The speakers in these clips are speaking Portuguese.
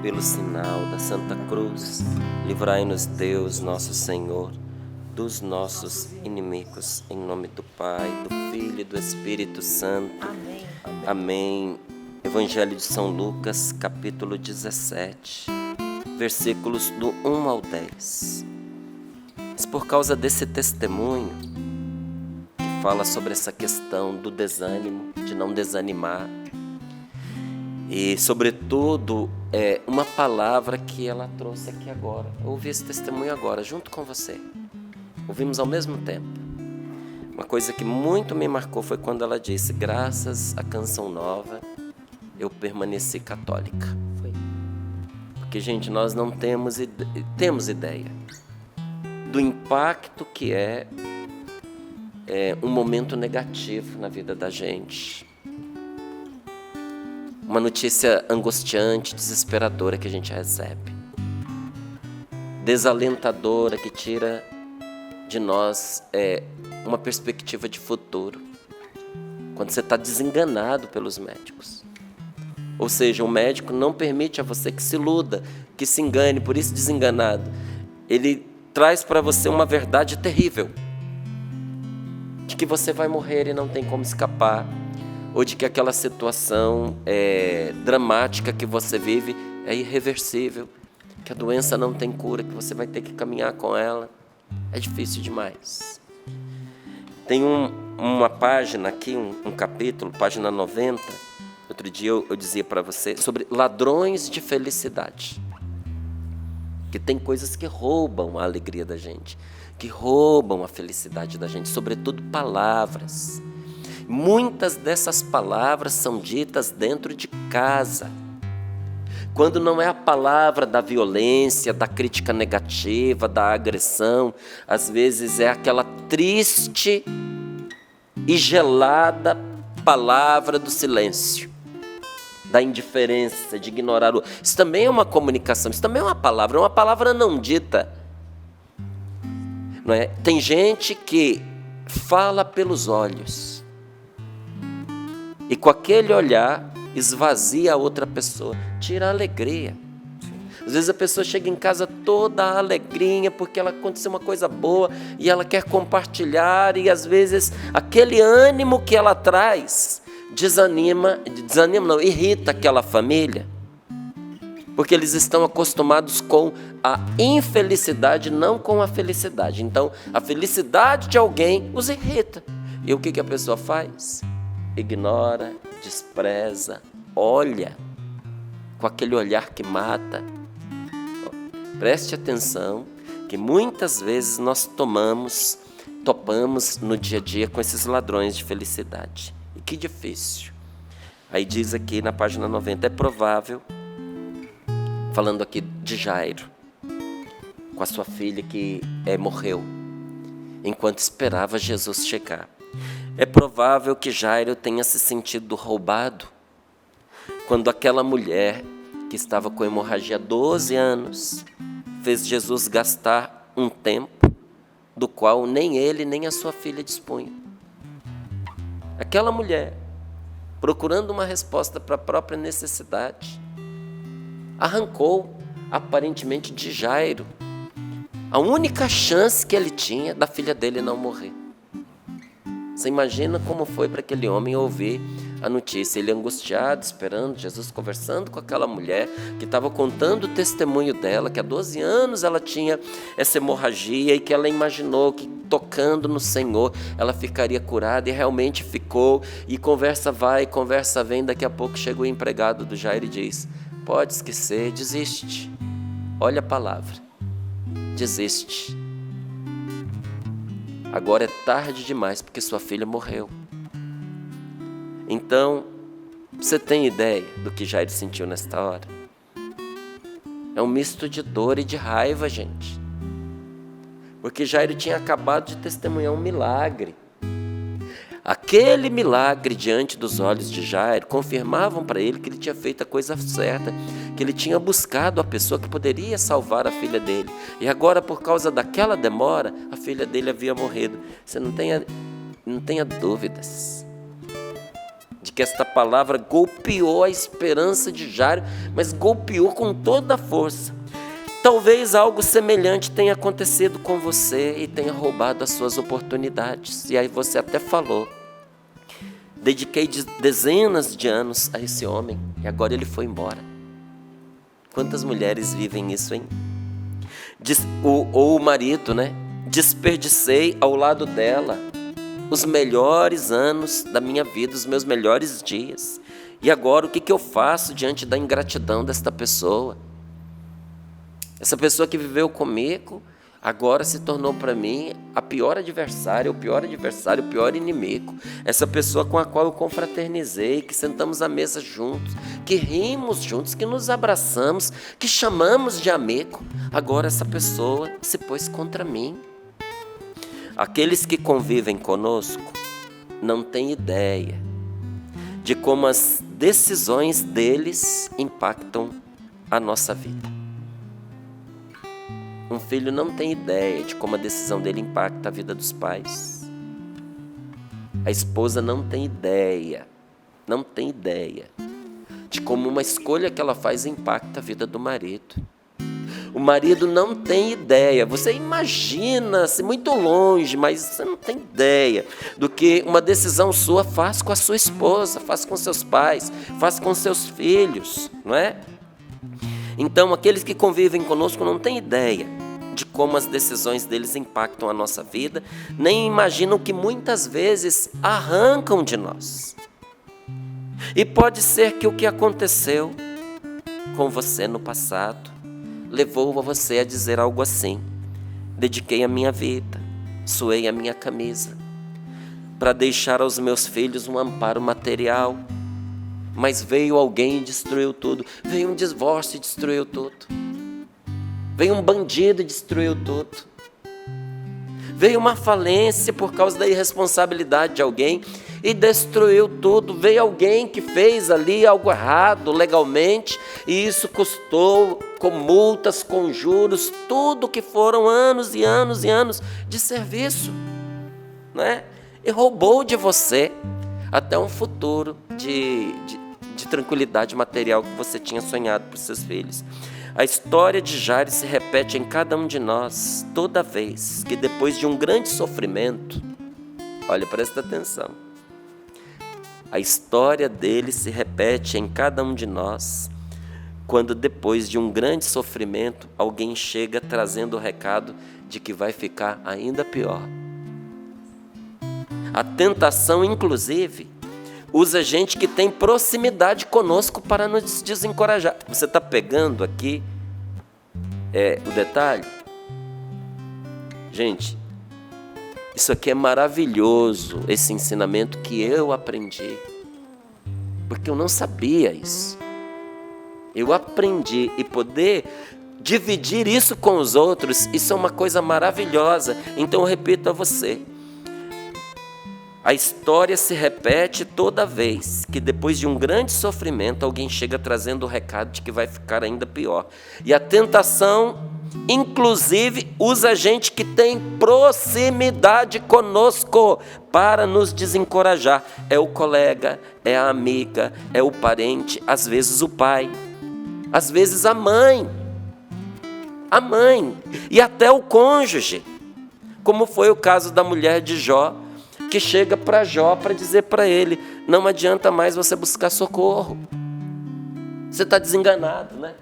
pelo sinal da Santa Cruz, livrai-nos Deus, nosso Senhor, dos nossos inimigos. Em nome do Pai, do Filho e do Espírito Santo. Amém. Amém. Evangelho de São Lucas, capítulo 17, versículos do 1 ao 10. Mas por causa desse testemunho, que fala sobre essa questão do desânimo, de não desanimar, e sobretudo, uma palavra que ela trouxe aqui agora. Eu ouvi esse testemunho agora, junto com você. Ouvimos ao mesmo tempo. Uma coisa que muito me marcou foi quando ela disse: graças à Canção Nova, eu permaneci católica. Foi. Porque, gente, nós não temos ideia do impacto que é um momento negativo na vida da gente. Uma notícia angustiante, desesperadora que a gente recebe. Desalentadora, que tira de nós uma perspectiva de futuro. Quando você está desenganado pelos médicos. Ou seja, o médico não permite a você que se iluda, que se engane, por isso desenganado. Ele traz para você uma verdade terrível. De que você vai morrer e não tem como escapar. Ou de que aquela situação dramática que você vive é irreversível. Que a doença não tem cura, que você vai ter que caminhar com ela. É difícil demais. Tem uma página aqui, um capítulo, página 90. Outro dia eu dizia para você sobre ladrões de felicidade. Que tem coisas que roubam a alegria da gente, que roubam a felicidade da gente, sobretudo palavras. Muitas dessas palavras são ditas dentro de casa. Quando não é a palavra da violência, da crítica negativa, da agressão, às vezes é aquela triste e gelada palavra do silêncio, da indiferença, de ignorar o... Isso também é uma comunicação, isso também é uma palavra não dita. Não é? Tem gente que fala pelos olhos e com aquele olhar esvazia a outra pessoa, tira a alegria. Às vezes a pessoa chega em casa toda alegrinha porque ela aconteceu uma coisa boa e ela quer compartilhar, e às vezes aquele ânimo que ela traz irrita aquela família, porque eles estão acostumados com a infelicidade, não com a felicidade. Então a felicidade de alguém os irrita. E o que a pessoa faz? Ignora, despreza, olha com aquele olhar que mata. Preste atenção que muitas vezes nós topamos no dia a dia com esses ladrões de felicidade. E que difícil. Aí diz aqui na página 90, é provável, falando aqui de Jairo, com a sua filha que morreu, enquanto esperava Jesus chegar. É provável que Jairo tenha se sentido roubado quando aquela mulher que estava com hemorragia há 12 anos fez Jesus gastar um tempo do qual nem ele nem a sua filha dispunham. Aquela mulher, procurando uma resposta para a própria necessidade, arrancou aparentemente de Jairo a única chance que ele tinha da filha dele não morrer. Você imagina como foi para aquele homem ouvir a notícia, ele angustiado, esperando Jesus, conversando com aquela mulher que estava contando o testemunho dela, que há 12 anos ela tinha essa hemorragia e que ela imaginou que tocando no Senhor ela ficaria curada, e realmente ficou. E conversa vai, conversa vem, daqui a pouco chega o empregado do Jairo e diz: pode esquecer, desiste. Olha a palavra, desiste. Agora é tarde demais porque sua filha morreu. Então, você tem ideia do que Jairo sentiu nesta hora? É um misto de dor e de raiva, gente. Porque Jairo tinha acabado de testemunhar um milagre. Aquele milagre diante dos olhos de Jairo confirmavam para ele que ele tinha feito a coisa certa, que ele tinha buscado a pessoa que poderia salvar a filha dele. E agora, por causa daquela demora, a filha dele havia morrido. Você não tenha dúvidas de que esta palavra golpeou a esperança de Jairo, mas golpeou com toda a força. Talvez algo semelhante tenha acontecido com você e tenha roubado as suas oportunidades. E aí você até falou: dediquei dezenas de anos a esse homem e agora ele foi embora. Quantas mulheres vivem isso, hein? Ou o marido, né? Desperdicei ao lado dela os melhores anos da minha vida, os meus melhores dias. E agora o que eu faço diante da ingratidão desta pessoa? Essa pessoa que viveu comigo, agora se tornou para mim a pior adversária, o pior inimigo. Essa pessoa com a qual eu confraternizei, que sentamos à mesa juntos, que rimos juntos, que nos abraçamos, que chamamos de amigo. Agora essa pessoa se pôs contra mim. Aqueles que convivem conosco não têm ideia de como as decisões deles impactam a nossa vida. Um filho não tem ideia de como a decisão dele impacta a vida dos pais. A esposa não tem ideia de como uma escolha que ela faz impacta a vida do marido. O marido não tem ideia, você imagina-se muito longe, mas você não tem ideia do que uma decisão sua faz com a sua esposa, faz com seus pais, faz com seus filhos, não é? Então, aqueles que convivem conosco não têm ideia de como as decisões deles impactam a nossa vida, nem imaginam que muitas vezes arrancam de nós. E pode ser que o que aconteceu com você no passado levou você a dizer algo assim: dediquei a minha vida, suei a minha camisa, para deixar aos meus filhos um amparo material. Mas veio alguém e destruiu tudo. Veio um divórcio e destruiu tudo. Veio um bandido e destruiu tudo. Veio uma falência por causa da irresponsabilidade de alguém e destruiu tudo. Veio alguém que fez ali algo errado legalmente e isso custou com multas, com juros, tudo que foram anos e anos e anos de serviço, né? E roubou de você até um futuro de tranquilidade material que você tinha sonhado para os seus filhos. A história de Jairo se repete em cada um de nós toda vez que depois de um grande sofrimento, olha, presta atenção, a história dele se repete em cada um de nós quando depois de um grande sofrimento alguém chega trazendo o recado de que vai ficar ainda pior. A tentação, inclusive, usa gente que tem proximidade conosco para nos desencorajar. Você está pegando aqui o detalhe? Gente, isso aqui é maravilhoso, esse ensinamento que eu aprendi. Porque eu não sabia isso. Eu aprendi e poder dividir isso com os outros, isso é uma coisa maravilhosa. Então eu repito a você. A história se repete toda vez que depois de um grande sofrimento alguém chega trazendo o recado de que vai ficar ainda pior. E a tentação, inclusive, usa gente que tem proximidade conosco para nos desencorajar. É o colega, é a amiga, é o parente, às vezes o pai, às vezes a mãe e até o cônjuge, como foi o caso da mulher de Jó, que chega para Jó para dizer para ele: não adianta mais você buscar socorro. Você está desenganado, né?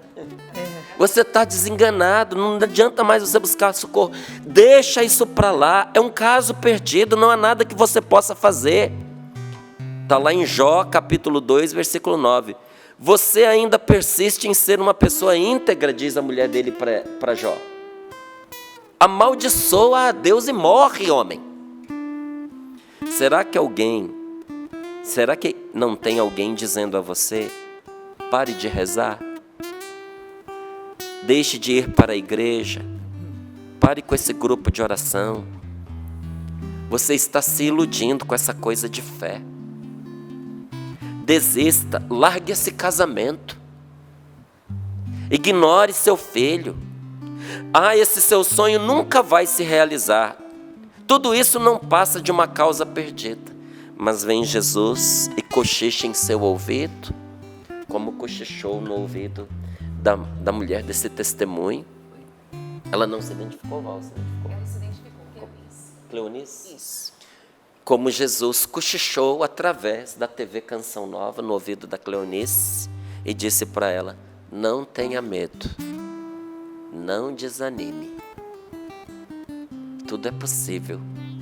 Você está desenganado, não adianta mais você buscar socorro. Deixa isso para lá, é um caso perdido, não há nada que você possa fazer. Está lá em Jó, capítulo 2, versículo 9. Você ainda persiste em ser uma pessoa íntegra, diz a mulher dele para Jó. Amaldiçoa a Deus e morre, homem. Será que não tem alguém dizendo a você: pare de rezar, deixe de ir para a igreja, pare com esse grupo de oração, você está se iludindo com essa coisa de fé, desista, largue esse casamento, ignore seu filho, esse seu sonho nunca vai se realizar. Tudo isso não passa de uma causa perdida. mas vem Jesus e cochicha em seu ouvido, como cochichou no ouvido da mulher desse testemunho. Ela não se identificou, Val, se identificou? Ela se identificou, Cleonice? Isso. Como Jesus cochichou através da TV Canção Nova no ouvido da Cleonice e disse para ela: não tenha medo, não desanime, tudo é possível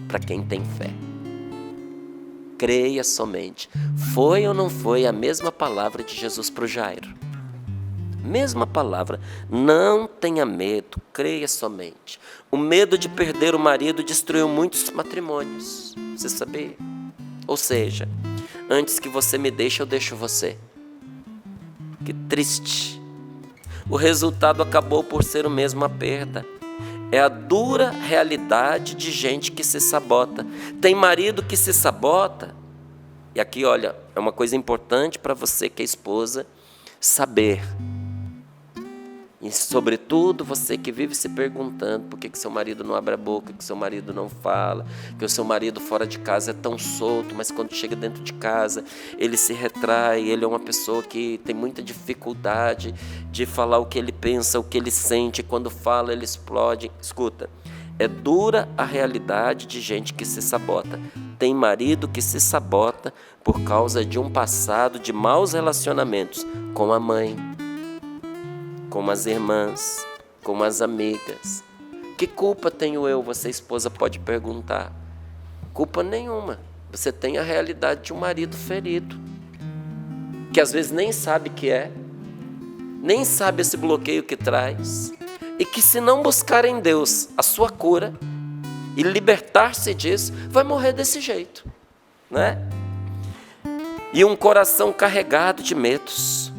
para quem tem fé. Creia somente. Foi ou não foi a mesma palavra de Jesus para o Jairo? Mesma palavra. Não tenha medo, creia somente. O medo de perder o marido destruiu muitos matrimônios. Você sabia? Ou seja, antes que você me deixe, eu deixo você. Que triste. O resultado acabou por ser o mesmo, a perda. É a dura realidade de gente que se sabota. Tem marido que se sabota. E aqui, olha, é uma coisa importante para você que é esposa saber. E sobretudo você que vive se perguntando por que seu marido não abre a boca, que seu marido não fala, que o seu marido fora de casa é tão solto, mas quando chega dentro de casa ele se retrai, ele é uma pessoa que tem muita dificuldade de falar o que ele pensa, o que ele sente, quando fala ele explode. Escuta, é dura a realidade de gente que se sabota. Tem marido que se sabota por causa de um passado de maus relacionamentos com a mãe, com as irmãs, com as amigas. Que culpa tenho eu? Você, esposa, pode perguntar. Culpa nenhuma. Você tem a realidade de um marido ferido, que às vezes nem sabe que é, nem sabe esse bloqueio que traz, e que se não buscar em Deus a sua cura e libertar-se disso, vai morrer desse jeito, né? E um coração carregado de medos.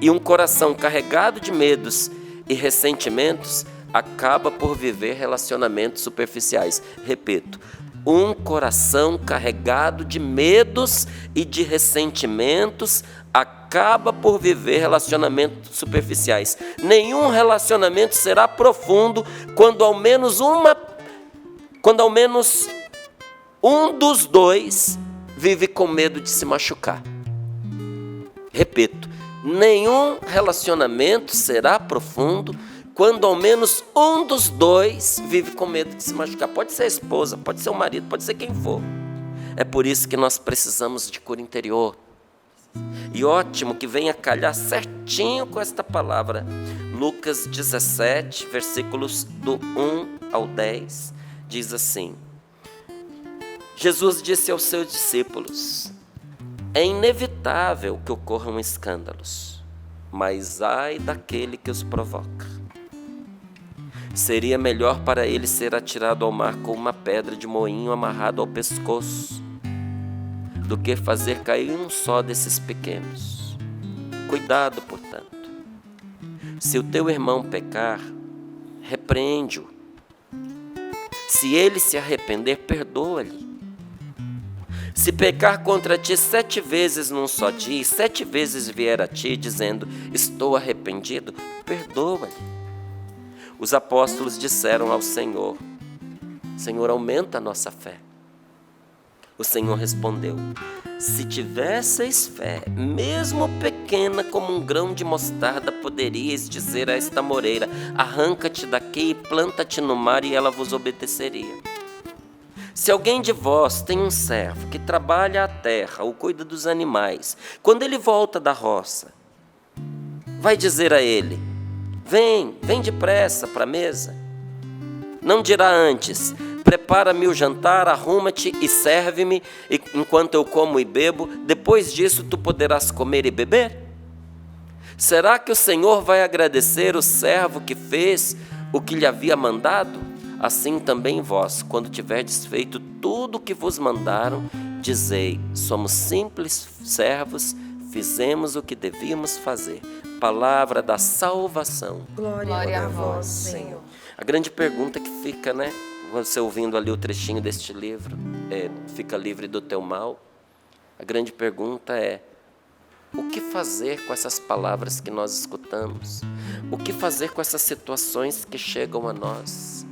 E um coração carregado de medos e ressentimentos acaba por viver relacionamentos superficiais. Repito, um coração carregado de medos e de ressentimentos acaba por viver relacionamentos superficiais. Nenhum relacionamento será profundo quando ao menos um dos dois vive com medo de se machucar. Repito, nenhum relacionamento será profundo quando ao menos um dos dois vive com medo de se machucar. Pode ser a esposa, pode ser o marido, pode ser quem for. É por isso que nós precisamos de cura interior. E ótimo que venha calhar certinho com esta palavra. Lucas 17, versículos do 1 ao 10, diz assim: Jesus disse aos seus discípulos: é inevitável que ocorram escândalos, mas ai daquele que os provoca. Seria melhor para ele ser atirado ao mar com uma pedra de moinho amarrado ao pescoço, do que fazer cair um só desses pequenos. Cuidado, portanto. Se o teu irmão pecar, repreende-o. Se ele se arrepender, perdoa-lhe. Se pecar contra ti 7 vezes num só dia, e 7 vezes vier a ti dizendo, estou arrependido, perdoa-lhe. Os apóstolos disseram ao Senhor: Senhor, aumenta a nossa fé. O Senhor respondeu: se tivesseis fé, mesmo pequena como um grão de mostarda, poderíeis dizer a esta moreira, arranca-te daqui e planta-te no mar, e ela vos obedeceria. Se alguém de vós tem um servo que trabalha a terra ou cuida dos animais, quando ele volta da roça, vai dizer a ele, vem depressa para a mesa. Não dirá antes, prepara-me o jantar, arruma-te e serve-me, enquanto eu como e bebo, depois disso tu poderás comer e beber? Será que o Senhor vai agradecer o servo que fez o que lhe havia mandado? Assim também vós, quando tiverdes feito tudo o que vos mandaram, dizei, somos simples servos, fizemos o que devíamos fazer. Palavra da salvação. Glória a vós, Senhor. A grande pergunta que fica, né? Você ouvindo ali o trechinho deste livro, fica livre do teu mal. A grande pergunta é, o que fazer com essas palavras que nós escutamos? O que fazer com essas situações que chegam a nós?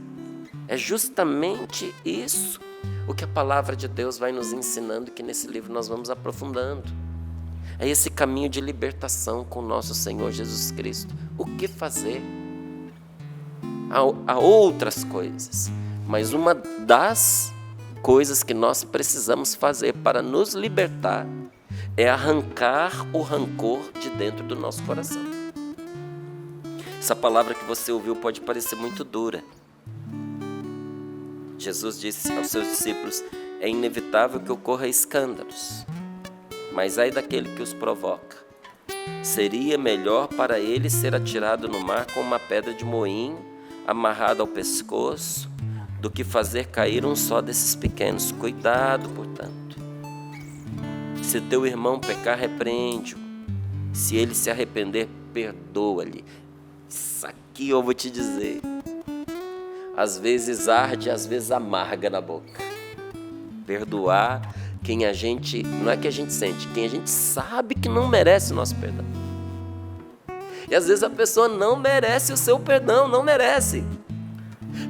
É justamente isso o que a palavra de Deus vai nos ensinando, que nesse livro nós vamos aprofundando. É esse caminho de libertação com o nosso Senhor Jesus Cristo. O que fazer? Há outras coisas, mas uma das coisas que nós precisamos fazer para nos libertar é arrancar o rancor de dentro do nosso coração. Essa palavra que você ouviu pode parecer muito dura. Jesus disse aos seus discípulos: é inevitável que ocorra escândalos, mas ai daquele que os provoca. Seria melhor para ele ser atirado no mar com uma pedra de moinho amarrada ao pescoço, do que fazer cair um só desses pequenos. Cuidado, portanto. Se teu irmão pecar, repreende-o. Se ele se arrepender, perdoa-lhe. Isso aqui eu vou te dizer. Às vezes arde, às vezes amarga na boca. Perdoar quem a gente, não é que a gente sente, quem a gente sabe que não merece o nosso perdão. E às vezes a pessoa não merece o seu perdão, não merece.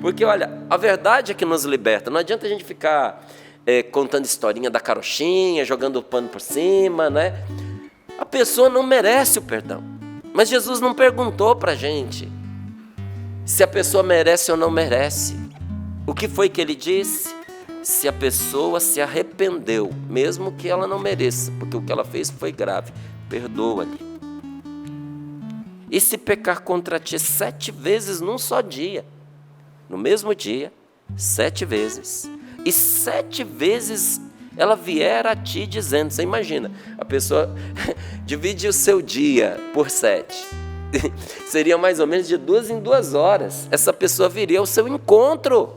Porque olha, a verdade é que nos liberta. Não adianta a gente ficar contando historinha da carochinha, jogando o pano por cima, né? A pessoa não merece o perdão. Mas Jesus não perguntou pra gente se a pessoa merece ou não merece. O que foi que ele disse? Se a pessoa se arrependeu, mesmo que ela não mereça, porque o que ela fez foi grave, perdoa-lhe. E se pecar contra ti 7 vezes num só dia, no mesmo dia, 7 vezes, e 7 vezes ela vier a ti dizendo, você imagina, a pessoa divide o seu dia por 7, seria mais ou menos de 2 em 2 horas, essa pessoa viria ao seu encontro,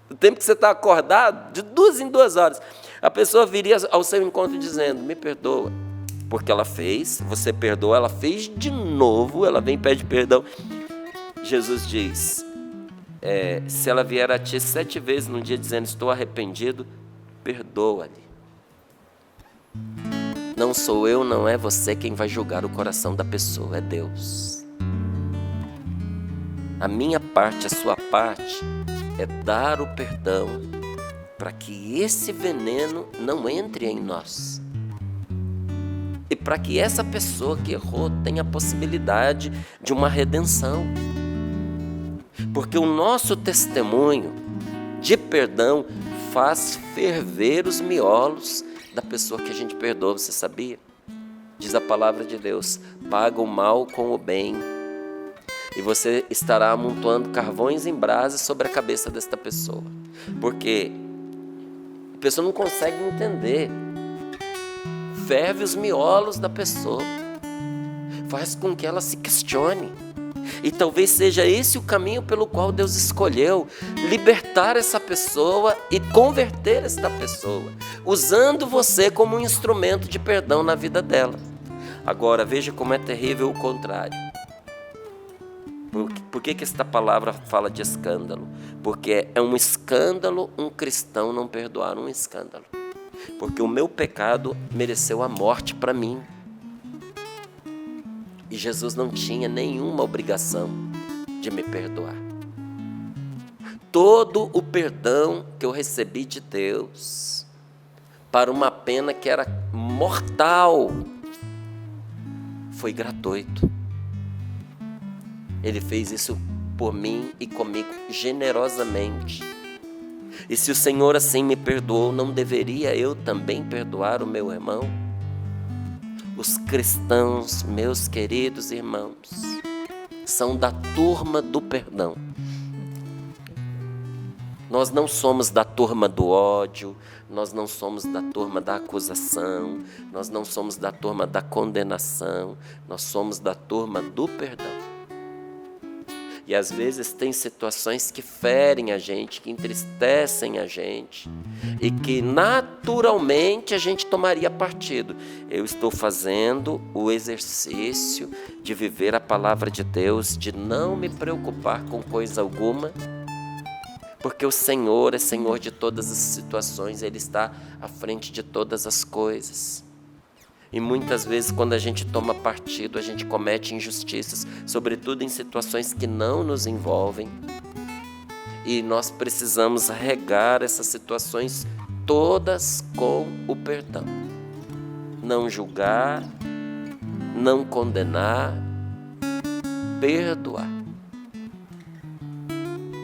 o tempo que você está acordado, de 2 em 2 horas, a pessoa viria ao seu encontro dizendo, me perdoa, porque ela fez, você perdoa, ela fez de novo, ela vem e pede perdão. Jesus diz, se ela vier a ti 7 vezes num dia dizendo, estou arrependido, perdoa-lhe. Não sou eu, não é você quem vai julgar o coração da pessoa, é Deus. A minha parte, a sua parte, é dar o perdão para que esse veneno não entre em nós. E para que essa pessoa que errou tenha a possibilidade de uma redenção. Porque o nosso testemunho de perdão faz ferver os miolos da pessoa que a gente perdoa, você sabia? Diz a palavra de Deus, paga o mal com o bem. E você estará amontoando carvões em brasas sobre a cabeça desta pessoa. Porque a pessoa não consegue entender. Ferve os miolos da pessoa, faz com que ela se questione, e talvez seja esse o caminho pelo qual Deus escolheu, libertar essa pessoa e converter esta pessoa, usando você como um instrumento de perdão na vida dela. Agora veja como é terrível o contrário. Por que esta palavra fala de escândalo? Porque é um escândalo um cristão não perdoar um escândalo. Porque o meu pecado mereceu a morte para mim. E Jesus não tinha nenhuma obrigação de me perdoar. Todo o perdão que eu recebi de Deus, para uma pena que era mortal, foi gratuito. Ele fez isso por mim e comigo generosamente. E se o Senhor assim me perdoou, não deveria eu também perdoar o meu irmão? Os cristãos, meus queridos irmãos, são da turma do perdão. Nós não somos da turma do ódio, nós não somos da turma da acusação, nós não somos da turma da condenação, nós somos da turma do perdão. E às vezes tem situações que ferem a gente, que entristecem a gente e que naturalmente a gente tomaria partido. Eu estou fazendo o exercício de viver a palavra de Deus, de não me preocupar com coisa alguma, porque o Senhor é Senhor de todas as situações, Ele está à frente de todas as coisas. E muitas vezes quando a gente toma partido, a gente comete injustiças, sobretudo em situações que não nos envolvem. E nós precisamos regar essas situações todas com o perdão. Não julgar, não condenar, perdoar.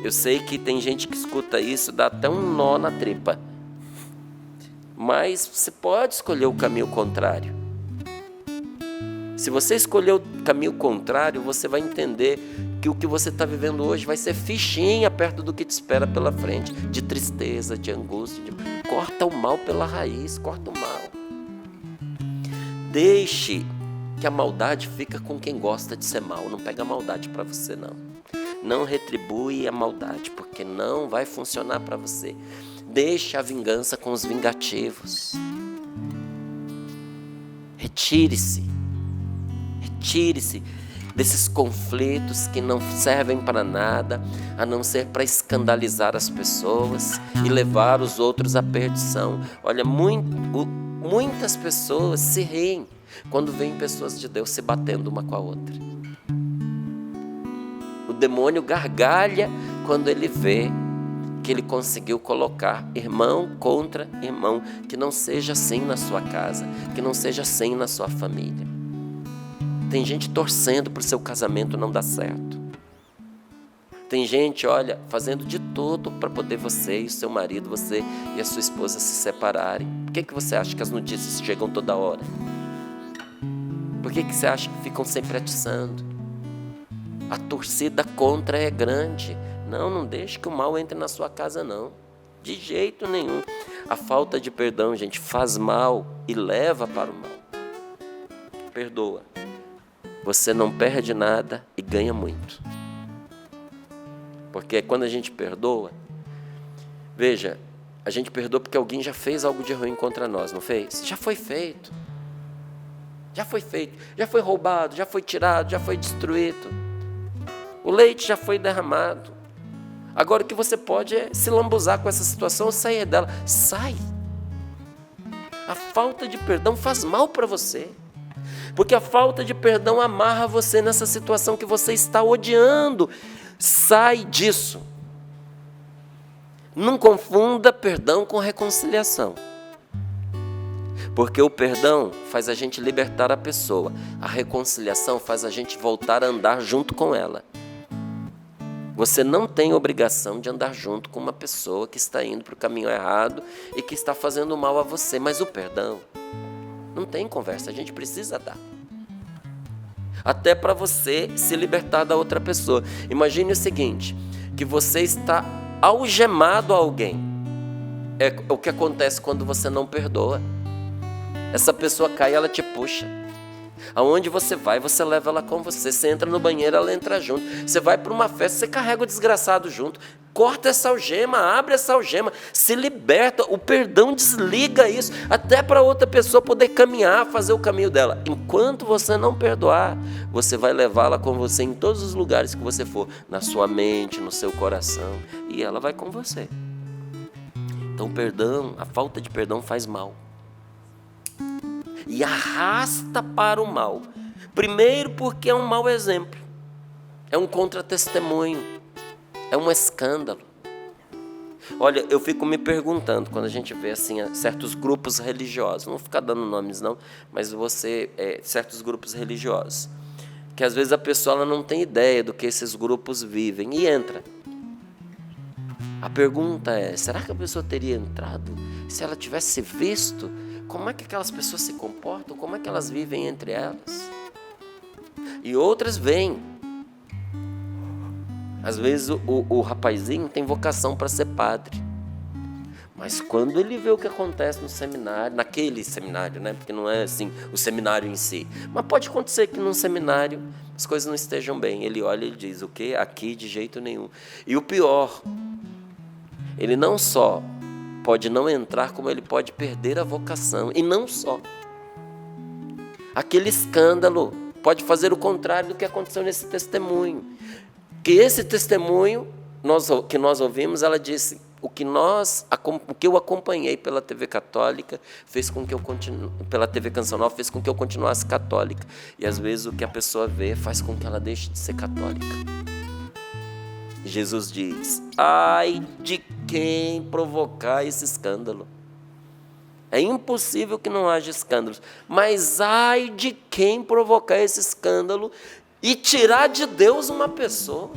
Eu sei que tem gente que escuta isso, dá até um nó na tripa. Mas você pode escolher o caminho contrário. Se você escolher o caminho contrário, você vai entender que o que você está vivendo hoje vai ser fichinha perto do que te espera pela frente, de tristeza, de angústia. Corta o mal pela raiz, corta o mal. Deixe que a maldade fica com quem gosta de ser mal. Não pega a maldade para você, não. Não retribui a maldade, porque não vai funcionar para você. Deixe a vingança com os vingativos. Retire-se desses conflitos que não servem para nada, a não ser para escandalizar as pessoas e levar os outros à perdição. Olha, muitas pessoas se riem quando veem pessoas de Deus se batendo uma com a outra. O demônio gargalha quando ele vê que ele conseguiu colocar irmão contra irmão. Que não seja assim na sua casa, que não seja assim na sua família. Tem gente torcendo para o seu casamento não dar certo. Tem gente, olha, fazendo de tudo para poder você e o seu marido, você e a sua esposa se separarem. Por que você acha que as notícias chegam toda hora? Por que você acha que ficam sempre atiçando? A torcida contra é grande. Não deixe que o mal entre na sua casa, não. De jeito nenhum. A falta de perdão, gente, faz mal e leva para o mal. Perdoa. Você não perde nada e ganha muito. Porque quando a gente perdoa, veja, a gente perdoa porque alguém já fez algo de ruim contra nós, não fez? Já foi feito. Já foi feito. Já foi roubado, já foi tirado, já foi destruído. O leite já foi derramado. Agora o que você pode é se lambuzar com essa situação ou sair dela. Sai. A falta de perdão faz mal para você. Porque a falta de perdão amarra você nessa situação que você está odiando. Sai disso. Não confunda perdão com reconciliação. Porque o perdão faz a gente libertar a pessoa. A reconciliação faz a gente voltar a andar junto com ela. Você não tem obrigação de andar junto com uma pessoa que está indo para o caminho errado e que está fazendo mal a você. Mas o perdão, não tem conversa, a gente precisa dar. Até para você se libertar da outra pessoa. Imagine o seguinte, que você está algemado a alguém. É o que acontece quando você não perdoa. Essa pessoa cai e ela te puxa. Aonde você vai, você leva ela com você. Você entra no banheiro, ela entra junto. Você vai para uma festa, você carrega o desgraçado junto. Corta essa algema, abre essa algema, se liberta. O perdão desliga isso, até para outra pessoa poder caminhar, fazer o caminho dela. Enquanto você não perdoar, você vai levá-la com você em todos os lugares que você for, na sua mente, no seu coração, e ela vai com você. Então, perdão, a falta de perdão faz mal. E arrasta para o mal. Primeiro porque é um mau exemplo. É um contra-testemunho. É um escândalo. Olha, eu fico me perguntando, quando a gente vê assim, certos grupos religiosos, não vou ficar dando nomes não, mas certos grupos religiosos, que às vezes a pessoa ela não tem ideia do que esses grupos vivem e entra. A pergunta é, será que a pessoa teria entrado se ela tivesse visto como é que aquelas pessoas se comportam, como é que elas vivem entre elas? E outras vêm. Às vezes o rapazinho tem vocação para ser padre. Mas quando ele vê o que acontece no seminário, naquele seminário, né? Porque não é assim o seminário em si. Mas pode acontecer que num seminário as coisas não estejam bem. Ele olha e diz, o quê? Aqui de jeito nenhum. E o pior, ele não só pode não entrar, como ele pode perder a vocação. E não só. Aquele escândalo pode fazer o contrário do que aconteceu nesse testemunho. Que esse testemunho que nós ouvimos, ela disse, o que eu acompanhei pela TV católica fez com que eu pela TV Canção fez com que eu continuasse católica. E às vezes o que a pessoa vê faz com que ela deixe de ser católica. Jesus diz: ai de quem provocar esse escândalo. É impossível que não haja escândalos, mas ai de quem provocar esse escândalo e tirar de Deus uma pessoa.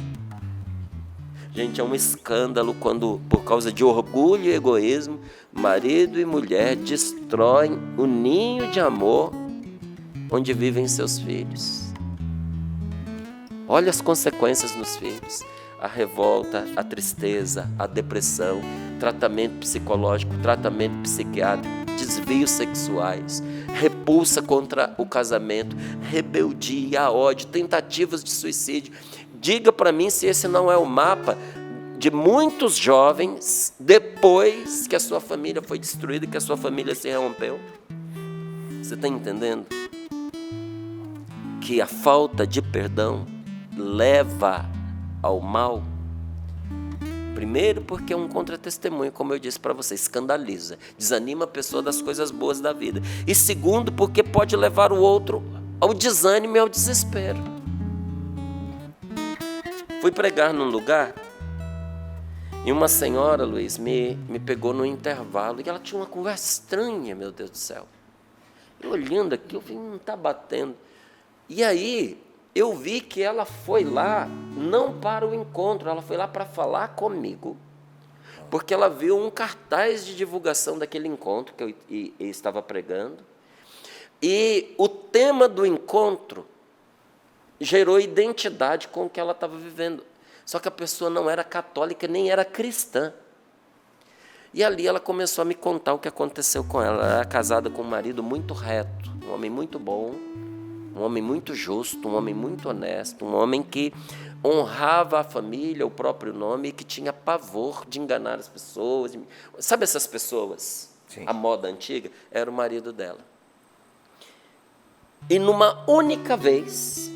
Gente, é um escândalo quando, por causa de orgulho e egoísmo, marido e mulher destroem o ninho de amor onde vivem seus filhos. Olha as consequências nos filhos: a revolta, a tristeza, a depressão, tratamento psicológico, tratamento psiquiátrico, desvios sexuais, repulsa contra o casamento, rebeldia, ódio, tentativas de suicídio. Diga para mim se esse não é o mapa de muitos jovens depois que a sua família foi destruída, que a sua família se rompeu. Você está entendendo? Que a falta de perdão leva ao mal. Primeiro, porque é um contra-testemunho, como eu disse para você, escandaliza, desanima a pessoa das coisas boas da vida. E segundo, porque pode levar o outro ao desânimo e ao desespero. Fui pregar num lugar e uma senhora, Luiz, me pegou no intervalo e ela tinha uma conversa estranha, meu Deus do céu. Eu olhando aqui, eu vi, não está batendo. E aí, eu vi que ela foi lá, não para o encontro, ela foi lá para falar comigo, porque ela viu um cartaz de divulgação daquele encontro que eu estava pregando, e o tema do encontro gerou identidade com o que ela estava vivendo. Só que a pessoa não era católica, nem era cristã. E ali ela começou a me contar o que aconteceu com ela. Ela era casada com um marido muito reto, um homem muito bom, um homem muito justo, um homem muito honesto, um homem que honrava a família, o próprio nome, e que tinha pavor de enganar as pessoas. Sabe essas pessoas? Sim. A moda antiga? Era o marido dela. E numa única vez,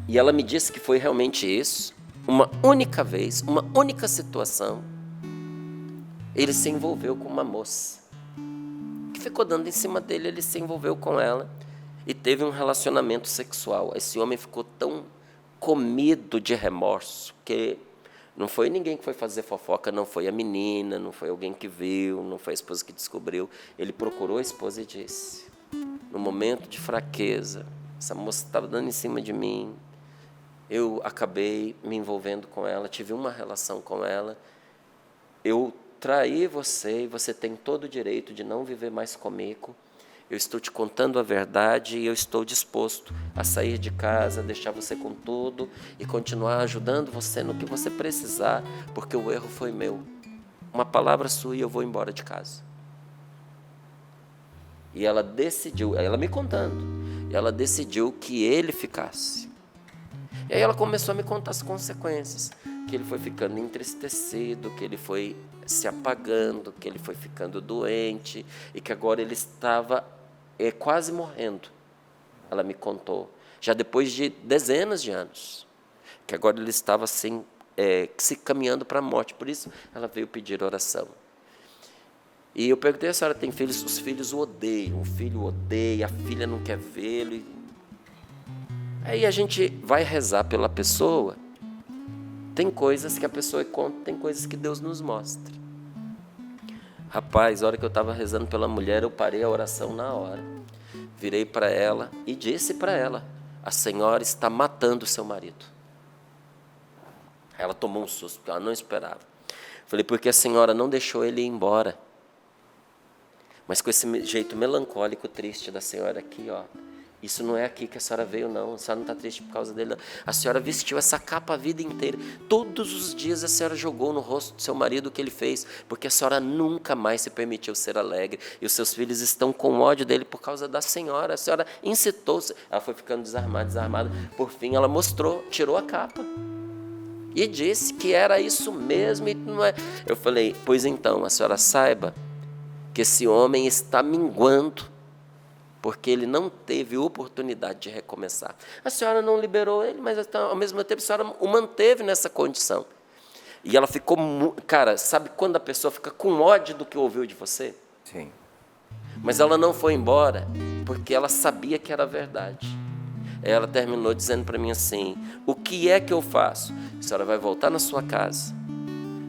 e ela me disse que foi realmente isso, uma única vez, uma única situação, ele se envolveu com uma moça que ficou dando em cima dele, ele se envolveu com ela e teve um relacionamento sexual. Esse homem ficou tão comido de remorso que não foi ninguém que foi fazer fofoca, não foi a menina, não foi alguém que viu, não foi a esposa que descobriu. Ele procurou a esposa e disse, no momento de fraqueza, essa moça estava dando em cima de mim, eu acabei me envolvendo com ela, tive uma relação com ela, eu traí você e você tem todo o direito de não viver mais comigo. Eu estou te contando a verdade e eu estou disposto a sair de casa, deixar você com tudo e continuar ajudando você no que você precisar, porque o erro foi meu. Uma palavra sua e eu vou embora de casa. E ela decidiu, ela me contando, e ela decidiu que ele ficasse. E aí ela começou a me contar as consequências, que ele foi ficando entristecido, que ele foi se apagando, que ele foi ficando doente e que agora ele estava quase morrendo. Ela me contou, já depois de dezenas de anos, que agora ele estava assim, se caminhando para a morte. Por isso ela veio pedir oração. E eu perguntei, a senhora tem filhos? Os filhos o odeiam, o filho odeia, a filha não quer vê-lo. Aí a gente vai rezar pela pessoa. Tem coisas que a pessoa conta, tem coisas que Deus nos mostra. Rapaz, a hora que eu estava rezando pela mulher, eu parei a oração na hora. Virei para ela e disse para ela, a senhora está matando o seu marido. Ela tomou um susto, porque ela não esperava. Falei, porque a senhora não deixou ele ir embora. Mas com esse jeito melancólico, triste da senhora aqui, ó. Isso não é aqui que a senhora veio, não. A senhora não está triste por causa dele, não. A senhora vestiu essa capa a vida inteira. Todos os dias a senhora jogou no rosto do seu marido o que ele fez, porque a senhora nunca mais se permitiu ser alegre. E os seus filhos estão com ódio dele por causa da senhora. A senhora incitou. Ela foi ficando desarmada. Por fim, ela mostrou, tirou a capa. E disse que era isso mesmo. E não é. Eu falei, pois então, a senhora saiba que esse homem está minguando, porque ele não teve oportunidade de recomeçar. A senhora não liberou ele, mas ao mesmo tempo a senhora o manteve nessa condição. E ela ficou... Cara, sabe quando a pessoa fica com ódio do que ouviu de você? Sim. Mas ela não foi embora, porque ela sabia que era verdade. Ela terminou dizendo para mim assim: o que é que eu faço? A senhora vai voltar na sua casa,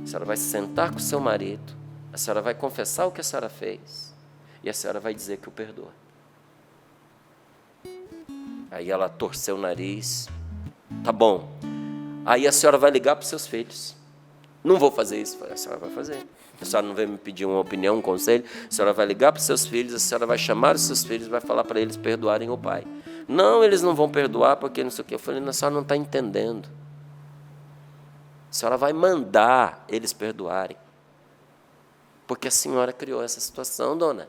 a senhora vai se sentar com o seu marido, a senhora vai confessar o que a senhora fez e a senhora vai dizer que o perdoa. Aí ela torceu o nariz. Tá bom. Aí a senhora vai ligar para os seus filhos. Não vou fazer isso. A senhora vai fazer. A senhora não veio me pedir uma opinião, um conselho. A senhora vai ligar para os seus filhos, a senhora vai chamar os seus filhos e vai falar para eles perdoarem o pai. Não, eles não vão perdoar porque não sei o quê. Eu falei, a senhora não está entendendo. A senhora vai mandar eles perdoarem. Porque a senhora criou essa situação, dona.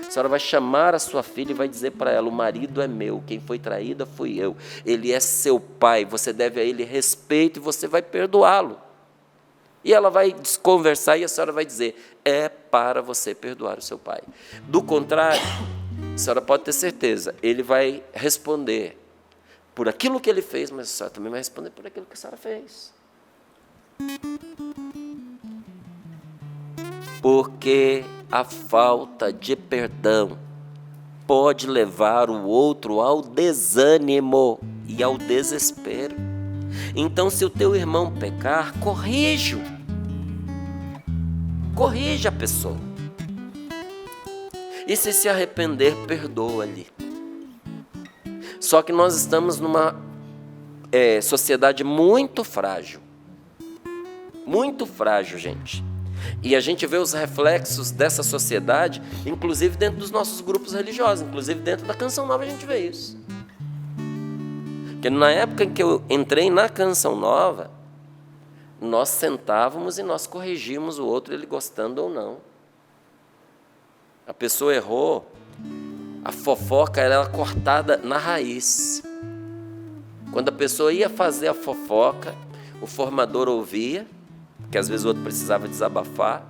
A senhora vai chamar a sua filha e vai dizer para ela: o marido é meu, quem foi traída fui eu. Ele é seu pai, você deve a ele respeito e você vai perdoá-lo. E ela vai desconversar e a senhora vai dizer: é para você perdoar o seu pai. Do contrário, a senhora pode ter certeza, ele vai responder por aquilo que ele fez, mas a senhora também vai responder por aquilo que a senhora fez. Porque a falta de perdão pode levar o outro ao desânimo e ao desespero. Então, se o teu irmão pecar, corrige-o. Corrige a pessoa. E se arrepender, perdoa-lhe. Só que nós estamos numa sociedade muito frágil. Muito frágil, gente. E a gente vê os reflexos dessa sociedade, inclusive dentro dos nossos grupos religiosos, inclusive dentro da Canção Nova a gente vê isso. Porque na época em que eu entrei na Canção Nova, nós sentávamos e nós corrigíamos o outro, ele gostando ou não. A pessoa errou, a fofoca era cortada na raiz. Quando a pessoa ia fazer a fofoca, o formador ouvia, porque às vezes o outro precisava desabafar.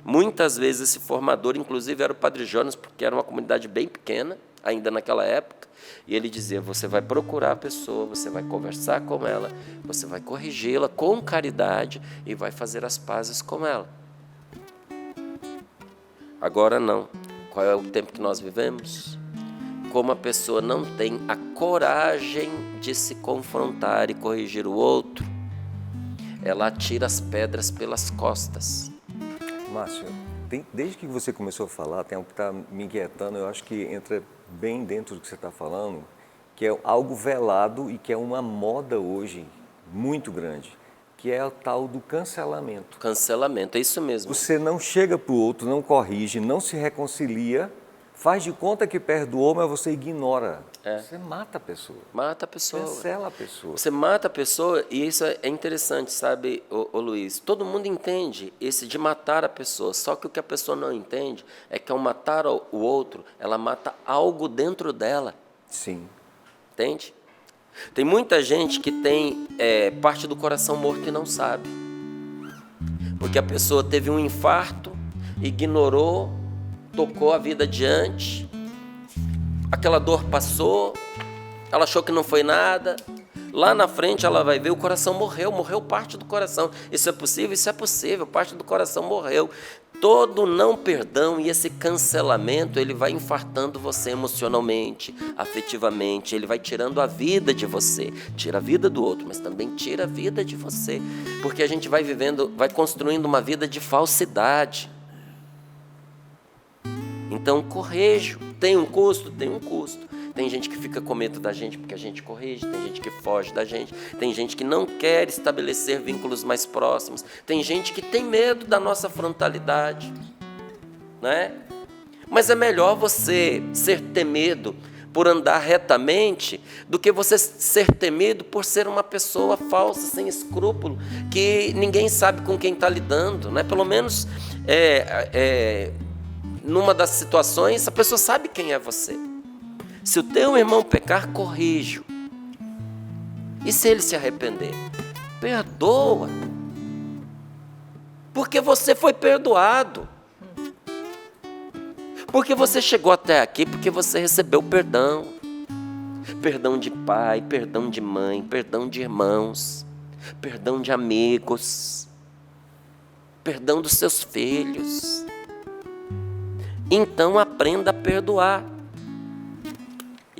Muitas vezes esse formador, inclusive, era o Padre Jonas, porque era uma comunidade bem pequena, ainda naquela época, e ele dizia: você vai procurar a pessoa, você vai conversar com ela, você vai corrigi-la com caridade e vai fazer as pazes com ela. Agora não. Qual é o tempo que nós vivemos? Como a pessoa não tem a coragem de se confrontar e corrigir o outro, ela atira as pedras pelas costas. Márcio, desde que você começou a falar, tem algo que está me inquietando, eu acho que entra bem dentro do que você está falando, que é algo velado e que é uma moda hoje muito grande, que é o tal do cancelamento. Cancelamento, é isso mesmo. Você não chega para o outro, não corrige, não se reconcilia, faz de conta que perdoou, mas você ignora. Você mata a pessoa. Mata a pessoa. Cancela a pessoa. Você mata a pessoa, e isso é interessante, sabe, ô Luiz? Todo mundo entende esse de matar a pessoa, só que o que a pessoa não entende é que ao matar o outro, ela mata algo dentro dela. Sim. Entende? Tem muita gente que tem parte do coração morto e não sabe. Porque a pessoa teve um infarto, ignorou, tocou a vida adiante, aquela dor passou, ela achou que não foi nada, lá na frente ela vai ver, o coração morreu parte do coração. Isso é possível? Isso é possível, parte do coração morreu. Todo não perdão e esse cancelamento, ele vai infartando você emocionalmente, afetivamente, ele vai tirando a vida de você, tira a vida do outro, mas também tira a vida de você, porque a gente vai vivendo, vai construindo uma vida de falsidade. Então, correjo. Tem um custo? Tem um custo. Tem gente que fica com medo da gente porque a gente corrige, tem gente que foge da gente, tem gente que não quer estabelecer vínculos mais próximos, tem gente que tem medo da nossa frontalidade, né? Mas é melhor você ser temido por andar retamente do que você ser temido por ser uma pessoa falsa, sem escrúpulo, que ninguém sabe com quem está lidando, né? Pelo menos numa das situações, a pessoa sabe quem é você. Se o teu irmão pecar, corrige-o. E se ele se arrepender? Perdoa. Porque você foi perdoado. Porque você chegou até aqui, porque você recebeu perdão. Perdão de pai, perdão de mãe, perdão de irmãos, perdão de amigos, perdão dos seus filhos. Então aprenda a perdoar.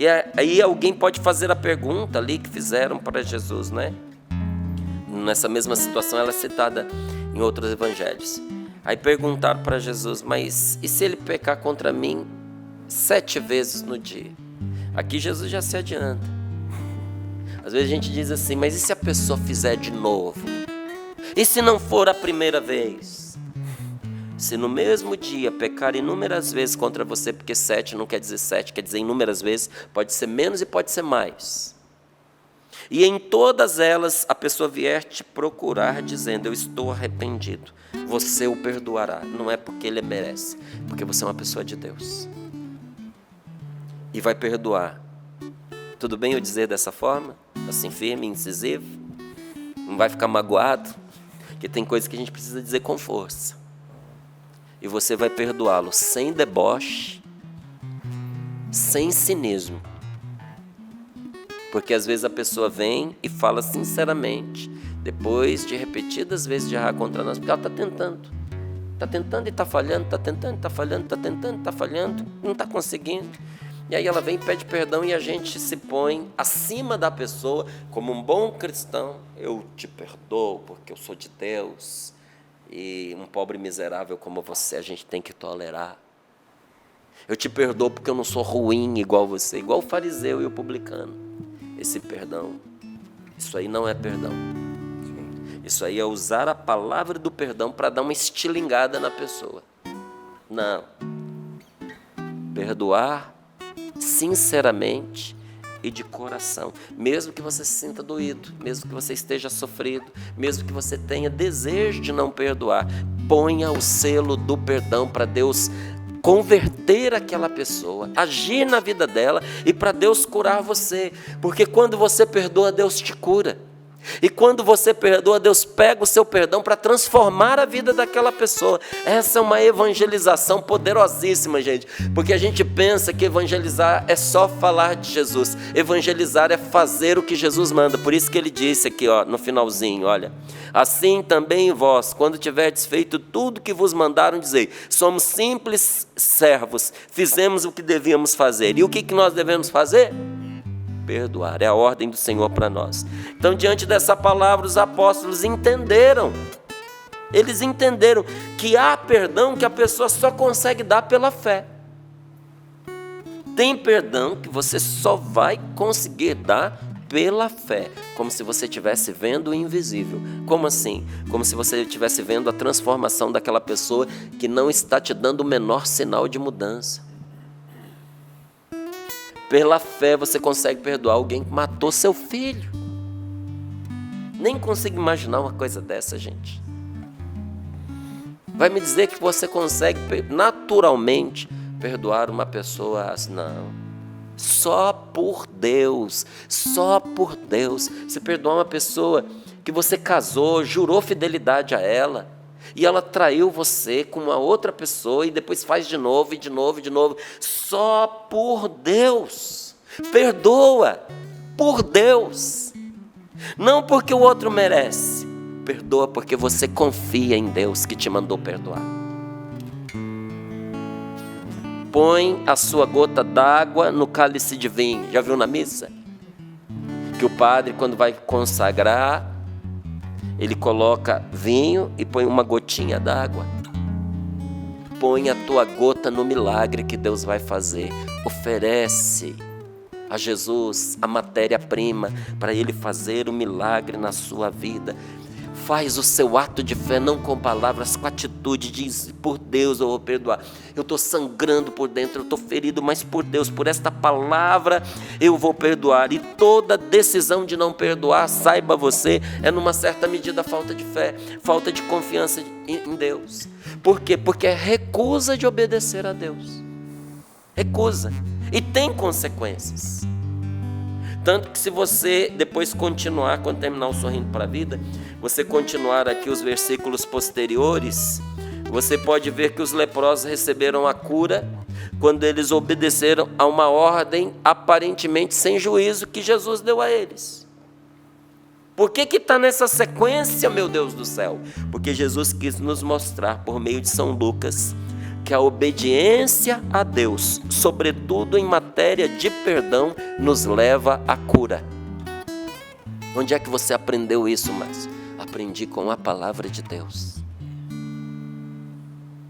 E aí alguém pode fazer a pergunta ali que fizeram para Jesus, né? Nessa mesma situação, ela é citada em outros evangelhos. Aí perguntaram para Jesus, mas e se ele pecar contra mim 7 vezes no dia? Aqui Jesus já se adianta. Às vezes a gente diz assim, mas e se a pessoa fizer de novo? E se não for a primeira vez? Se no mesmo dia pecar inúmeras vezes contra você, porque 7 não quer dizer 7, quer dizer inúmeras vezes, pode ser menos e pode ser mais. E em todas elas a pessoa vier te procurar dizendo, eu estou arrependido, você o perdoará. Não é porque ele merece, porque você é uma pessoa de Deus. E vai perdoar. Tudo bem eu dizer dessa forma? Assim firme, incisivo? Não vai ficar magoado? Porque tem coisas que a gente precisa dizer com força. E você vai perdoá-lo sem deboche, sem cinismo. Porque às vezes a pessoa vem e fala sinceramente, depois de repetidas vezes de errar contra nós, porque ela está tentando. Está tentando e está falhando, está tentando e está falhando, está tentando e está falhando, não está conseguindo. E aí ela vem e pede perdão e a gente se põe acima da pessoa, como um bom cristão. Eu te perdoo porque eu sou de Deus. E um pobre miserável como você, a gente tem que tolerar. Eu te perdoo porque eu não sou ruim igual você, igual o fariseu e o publicano. Esse perdão, isso aí não é perdão. Isso aí é usar a palavra do perdão para dar uma estilingada na pessoa. Não. Perdoar sinceramente e de coração, mesmo que você se sinta doído, mesmo que você esteja sofrido, mesmo que você tenha desejo de não perdoar, ponha o selo do perdão para Deus converter aquela pessoa, agir na vida dela e para Deus curar você, porque quando você perdoa, Deus te cura. E quando você perdoa, Deus pega o seu perdão para transformar a vida daquela pessoa. Essa é uma evangelização poderosíssima, gente. Porque a gente pensa que evangelizar é só falar de Jesus. Evangelizar é fazer o que Jesus manda. Por isso que ele disse aqui, no finalzinho, olha. Assim também vós, quando tiverdes feito tudo que vos mandaram dizer, somos simples servos, fizemos o que devíamos fazer. E o que nós devemos fazer? Perdoar, é a ordem do Senhor para nós. Então, diante dessa palavra, os apóstolos entenderam. Eles entenderam que há perdão que a pessoa só consegue dar pela fé. Tem perdão que você só vai conseguir dar pela fé, como se você estivesse vendo o invisível. Como assim? Como se você estivesse vendo a transformação daquela pessoa que não está te dando o menor sinal de mudança. Pela fé você consegue perdoar alguém que matou seu filho. Nem consigo imaginar uma coisa dessa, gente. Vai me dizer que você consegue naturalmente perdoar uma pessoa? Não. Só por Deus. Só por Deus. Você perdoar uma pessoa que você casou, jurou fidelidade a ela, e ela traiu você com uma outra pessoa e depois faz de novo, e de novo, e de novo. Só por Deus. Perdoa por Deus. Não porque o outro merece. Perdoa porque você confia em Deus que te mandou perdoar. Põe a sua gota d'água no cálice de vinho. Já viu na missa? Que o padre, quando vai consagrar, ele coloca vinho e põe uma gotinha d'água. Põe a tua gota no milagre que Deus vai fazer. Oferece a Jesus a matéria-prima para Ele fazer o milagre na sua vida. Faz o seu ato de fé, não com palavras, com atitude. Diz, por Deus eu vou perdoar. Eu estou sangrando por dentro, eu estou ferido, mas por Deus, por esta palavra eu vou perdoar. E toda decisão de não perdoar, saiba você, é numa certa medida falta de fé, falta de confiança em Deus. Por quê? Porque é recusa de obedecer a Deus. Recusa. E tem consequências. Tanto que se você depois continuar, quando terminar o Sorrindo para a Vida, você continuar aqui os versículos posteriores, você pode ver que os leprosos receberam a cura quando eles obedeceram a uma ordem aparentemente sem juízo que Jesus deu a eles. Por que está nessa sequência, meu Deus do céu? Porque Jesus quis nos mostrar, por meio de São Lucas, que a obediência a Deus, sobretudo em matéria de perdão, nos leva à cura. Onde é que você aprendeu isso, Márcio? Aprendi com a palavra de Deus.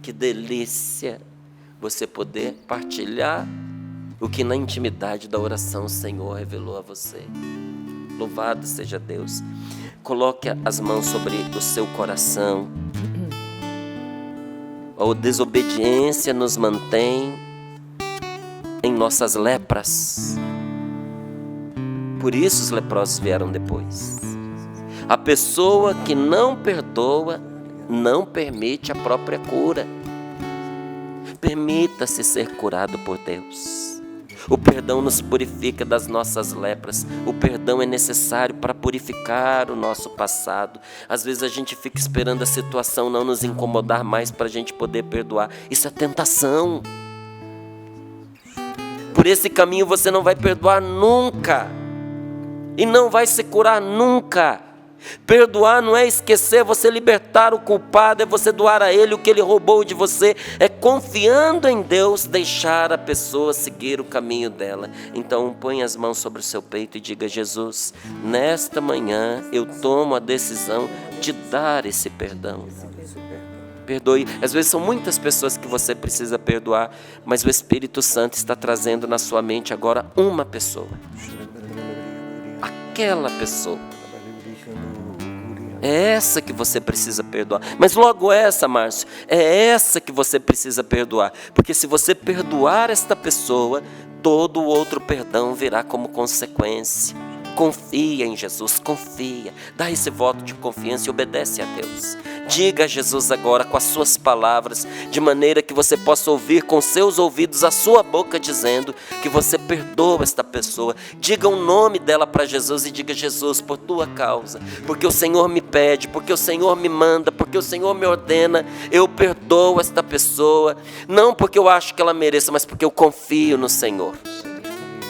Que delícia você poder partilhar o que na intimidade da oração o Senhor revelou a você. Louvado seja Deus. Coloque as mãos sobre o seu coração. A desobediência nos mantém em nossas lepras. Por isso os leprosos vieram depois. A pessoa que não perdoa não permite a própria cura. Permita-se ser curado por Deus. O perdão nos purifica das nossas lepras. O perdão é necessário para purificar o nosso passado. Às vezes a gente fica esperando a situação não nos incomodar mais para a gente poder perdoar. Isso é tentação. Por esse caminho você não vai perdoar nunca. E não vai se curar nunca. Perdoar não é esquecer, você libertar o culpado, é você doar a ele o que ele roubou de você, é confiando em Deus, deixar a pessoa seguir o caminho dela. Então põe as mãos sobre o seu peito e diga: Jesus, nesta manhã eu tomo a decisão de dar esse perdão. Perdoe. Às vezes são muitas pessoas que você precisa perdoar, mas o Espírito Santo está trazendo na sua mente agora uma pessoa. Aquela pessoa. É essa que você precisa perdoar. Mas logo essa, Márcio, é essa que você precisa perdoar. Porque se você perdoar esta pessoa, todo o outro perdão virá como consequência. Confia em Jesus, confia. Dá esse voto de confiança e obedece a Deus. Diga a Jesus agora com as suas palavras, de maneira que você possa ouvir com seus ouvidos a sua boca dizendo que você perdoa esta pessoa. Diga o nome dela para Jesus e diga: Jesus, por tua causa, porque o Senhor me pede, porque o Senhor me manda, porque o Senhor me ordena, eu perdoo esta pessoa, não porque eu acho que ela mereça, mas porque eu confio no Senhor.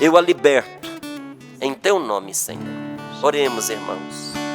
Eu a liberto em teu nome, Senhor. Oremos, irmãos.